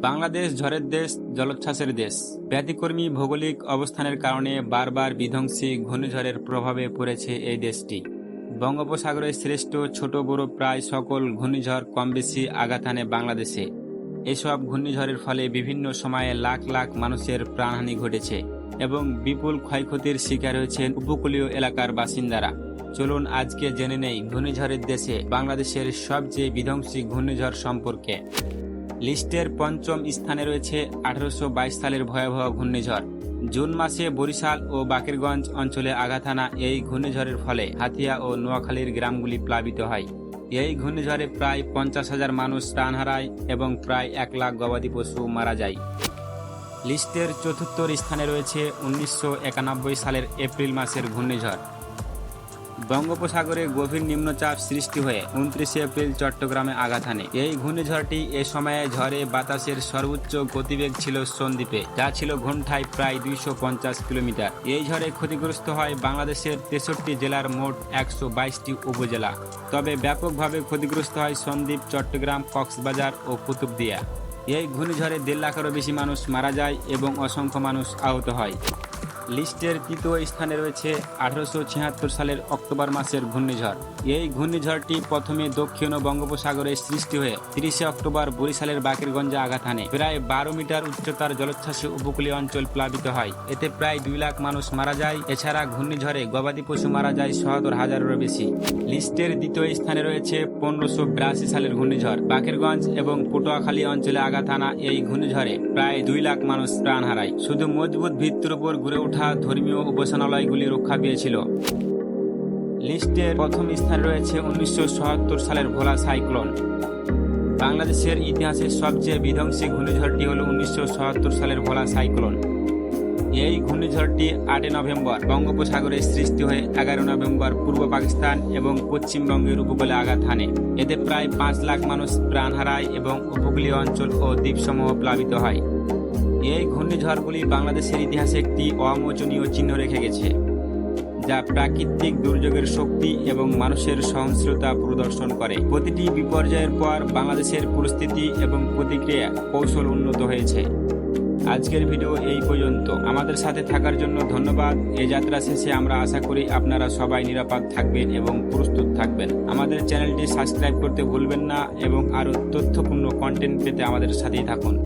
বাংলাদেশ ঝড়ের দেশ, জলোচ্ছ্বাসের দেশ। ব্যতিক্রমী ভৌগোলিক অবস্থানের কারণে বারবার বিধ্বংসী ঘূর্ণিঝড়ের প্রভাবে পড়েছে এই দেশটি। বঙ্গোপসাগরের শ্রেষ্ঠ ছোট বড় প্রায় সকল ঘূর্ণিঝড় কমবেশি আঘাত হানে বাংলাদেশে। এসব ঘূর্ণিঝড়ের ফলে বিভিন্ন সময়ে লাখ লাখ মানুষের প্রাণহানি ঘটেছে এবং বিপুল ক্ষয়ক্ষতির শিকার হয়েছেন উপকূলীয় এলাকার বাসিন্দারা। চলুন আজকে জেনে নেই ঘূর্ণিঝড়ের দেশে বাংলাদেশের সবচেয়ে বিধ্বংসী ঘূর্ণিঝড় সম্পর্কে। লিস্টের পঞ্চম স্থানে রয়েছে 1822 সালের ভয়াবহ ঘূর্ণিঝড়। জুন মাসে বরিশাল ও বাকেরগঞ্জ অঞ্চলে আঘাত হানা এই ঘূর্ণিঝড়ের ফলে হাতিয়া ও নোয়াখালীর গ্রামগুলি প্লাবিত হয়। এই ঘূর্ণিঝড়ে প্রায় 50,000 মানুষ প্রাণ হারায় এবং প্রায় 1 লাখ গবাদি পশু মারা যায়। লিস্টের চতুর্থ স্থানে রয়েছে 1991 সালের এপ্রিল মাসের ঘূর্ণিঝড়। বঙ্গোপসাগরে গভীর নিম্নচাপ সৃষ্টি হয়ে 29 এপ্রিল চট্টগ্রামে আঘাত হানে। এই ঘূর্ণিঝড়টি এ সময়ে ঝড়ে বাতাসের সর্বোচ্চ গতিবেগ ছিল সন্দ্বীপে, যা ছিল ঘন্টায় প্রায় 250 কিলোমিটার। এই ঝড়ে ক্ষতিগ্রস্ত হয় বাংলাদেশের 63 জেলার মোট 122টি উপজেলা। তবে ব্যাপকভাবে ক্ষতিগ্রস্ত হয় সন্দ্বীপ, চট্টগ্রাম, কক্সবাজার ও কুতুবদিয়া। এই ঘূর্ণিঝড়ে 1.5 লাখেরও বেশি মানুষ মারা যায় এবং অসংখ্য মানুষ আহত হয়। লিস্টের তৃতীয় স্থানে রয়েছে 1876 সালের অক্টোবর মাসের ঘূর্ণিঝড়। এই ঘূর্ণিঝড়টি প্রথমে দক্ষিণ বঙ্গোপসাগরে সৃষ্টি হয়ে 30 অক্টোবর বরিশালের বাকেরগঞ্জে আঘাত হানে। প্রায় 12 মিটার উচ্চতার জলোচ্ছ্বাসে উপকূলীয় অঞ্চল প্লাবিত হয়। এতে প্রায় 2 লাখ মানুষ মারা যায়। এছাড়া ঘূর্ণিঝড়ে গবাদি পশু মারা যায় 70,000-এরও বেশি। লিস্টের দ্বিতীয় স্থানে রয়েছে 1582 সালের ঘূর্ণিঝড়। বাকেরগঞ্জ এবং পটুয়াখালী অঞ্চলে আঘাত হানা এই ঘূর্ণিঝড়ে প্রায় 2 লাখ মানুষ প্রাণ হারায়। শুধু মজবুত ভিত্তির উপর গড়ে ওঠা ধর্মীয় উপাসনালয়গুলি রক্ষা পেয়েছিল। লিস্টের প্রথম স্থানে রয়েছে 1977 সালের ভোলা সাইক্লোন। বাংলাদেশের ইতিহাসের সবচেয়ে বিধ্বংসী ঘূর্ণিঝড়টি হল 1977 সালের ভোলা সাইক্লোন। এই ঘূর্ণিঝড়টি 8 নভেম্বর বঙ্গোপসাগরে সৃষ্টি হয়ে 11 নভেম্বর পূর্ব পাকিস্তান এবং পশ্চিমবঙ্গের উপকূলে আঘাত হানে। এতে প্রায় 5 লাখ মানুষ প্রাণ হারায় এবং উপকূলীয় অঞ্চল ও দ্বীপসমূহ প্লাবিত হয়। এই ঘূর্ণিঝড়গুলি বাংলাদেশের ইতিহাসে একটি অমোচনীয় চিহ্ন রেখে গেছে, যা প্রাকৃতিক দুর্যোগের শক্তি এবং মানুষের সহনশীলতা প্রদর্শন করে। প্রতিটি বিপর্যয়ের পর বাংলাদেশের পরিস্থিতি এবং প্রতিক্রিয়া কৌশল উন্নত হয়েছে। আজকের ভিডিও এই পর্যন্ত। আমাদের সাথে থাকার জন্য ধন্যবাদ। এই যাত্রা শেষে আমরা আশা করি আপনারা সবাই নিরাপদ থাকবেন এবং প্রস্তুত থাকবেন। আমাদের চ্যানেলটি সাবস্ক্রাইব করতে ভুলবেন না এবং আরও তথ্যপূর্ণ কন্টেন্ট পেতে আমাদের সাথেই থাকুন।